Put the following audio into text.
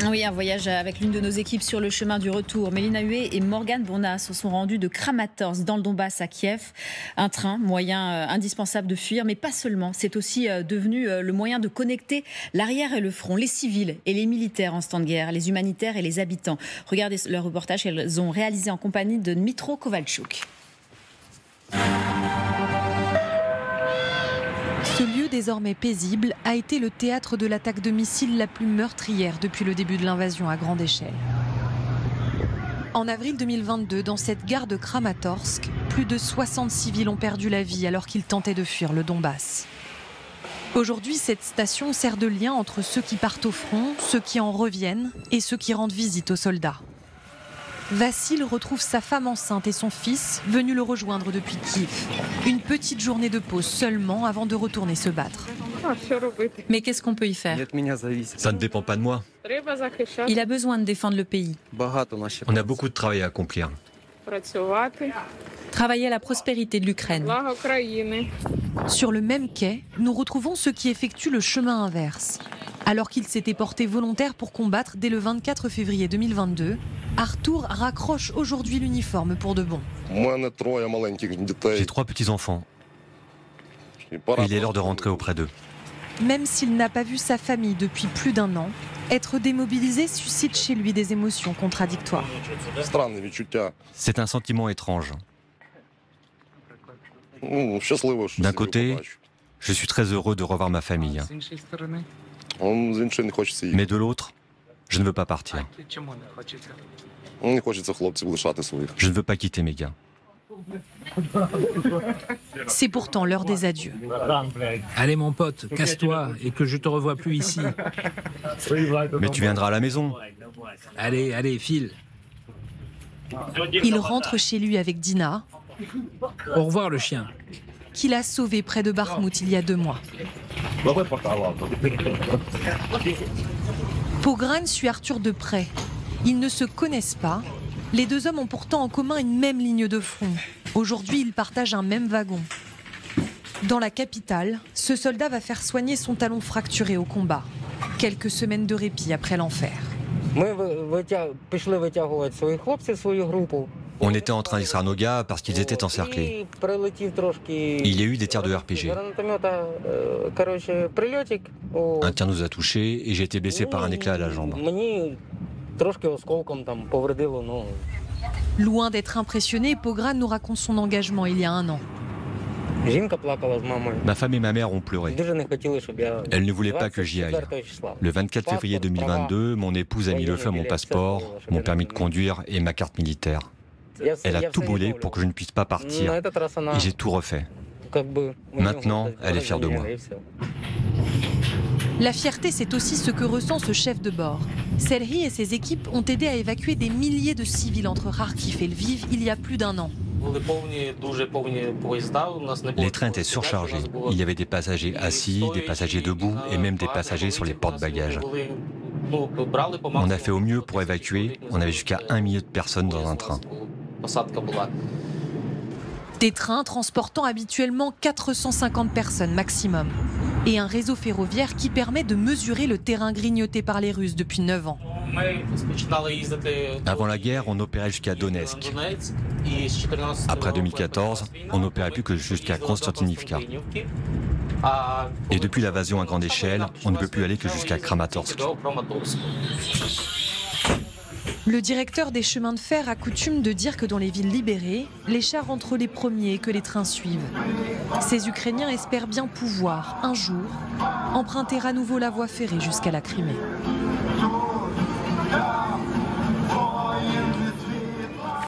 Oui, un voyage avec l'une de nos équipes sur le chemin du retour. Mélina Huet et Morgane Bournas se sont rendus de Kramatorsk dans le Donbass à Kiev. Un train, moyen indispensable de fuir, mais pas seulement. C'est aussi devenu le moyen de connecter l'arrière et le front, les civils et les militaires en temps de guerre, les humanitaires et les habitants. Regardez leur reportage qu'elles ont réalisé en compagnie de Dmytro Kovalchuk. Ce lieu désormais paisible a été le théâtre de l'attaque de missiles la plus meurtrière depuis le début de l'invasion à grande échelle. En avril 2022, dans cette gare de Kramatorsk, plus de 60 civils ont perdu la vie alors qu'ils tentaient de fuir le Donbass. Aujourd'hui, cette station sert de lien entre ceux qui partent au front, ceux qui en reviennent et ceux qui rendent visite aux soldats. Vassil retrouve sa femme enceinte et son fils venus le rejoindre depuis Kiev. Une petite journée de pause seulement avant de retourner se battre. Mais qu'est-ce qu'on peut y faire? Ça ne dépend pas de moi. Il a besoin de défendre le pays. On a beaucoup de travail à accomplir. Travailler à la prospérité de l'Ukraine. Sur le même quai, nous retrouvons ceux qui effectuent le chemin inverse. Alors qu'il s'était porté volontaire pour combattre dès le 24 février 2022, Arthur raccroche aujourd'hui l'uniforme pour de bon. J'ai 3 petits-enfants. Il est l'heure de rentrer auprès d'eux. Même s'il n'a pas vu sa famille depuis plus d'1 an, être démobilisé suscite chez lui des émotions contradictoires. C'est un sentiment étrange. D'un côté, je suis très heureux de revoir ma famille. Mais de l'autre, je ne veux pas partir. Je ne veux pas quitter mes gars. C'est pourtant l'heure des adieux. Allez mon pote, casse-toi et que je te revoie plus ici. Mais tu viendras à la maison. Allez, allez, file. Il rentre chez lui avec Dina, Au revoir le chien. qu'il a sauvé près de Bakhmout il y a 2 mois. Pogran suit Arthur de près. Ils ne se connaissent pas. Les 2 hommes ont pourtant en commun une même ligne de front. Aujourd'hui, ils partagent un même wagon. Dans la capitale, ce soldat va faire soigner son talon fracturé au combat. Quelques semaines de répit après l'enfer. On était en train d'extraire nos gars parce qu'ils étaient encerclés. Il y a eu des tirs de RPG. Un tir nous a touchés et j'ai été blessé par un éclat à la jambe. Loin d'être impressionné, Pogran nous raconte son engagement il y a 1 an. Ma femme et ma mère ont pleuré. Elles ne voulaient pas que j'y aille. Le 24 février 2022, mon épouse a mis le feu à mon passeport, mon permis de conduire et ma carte militaire. Elle a tout brûlé pour que je ne puisse pas partir. Et j'ai tout refait. Maintenant, elle est fière de moi. La fierté, c'est aussi ce que ressent ce chef de bord. Serhiy et ses équipes ont aidé à évacuer des milliers de civils entre Kharkiv et Lviv il y a plus d'1 an. Les trains étaient surchargés. Il y avait des passagers assis, des passagers debout et même des passagers sur les porte-bagages. On a fait au mieux pour évacuer. On avait jusqu'à 1 million de personnes dans un train. Des trains transportant habituellement 450 personnes maximum. Et un réseau ferroviaire qui permet de mesurer le terrain grignoté par les Russes depuis 9 ans. Avant la guerre, on opérait jusqu'à Donetsk. Après 2014, on n'opérait plus que jusqu'à Konstantinivka. Et depuis l'invasion à grande échelle, on ne peut plus aller que jusqu'à Kramatorsk. Le directeur des chemins de fer a coutume de dire que dans les villes libérées, les chars rentrent les premiers et que les trains suivent. Ces Ukrainiens espèrent bien pouvoir, un jour, emprunter à nouveau la voie ferrée jusqu'à la Crimée.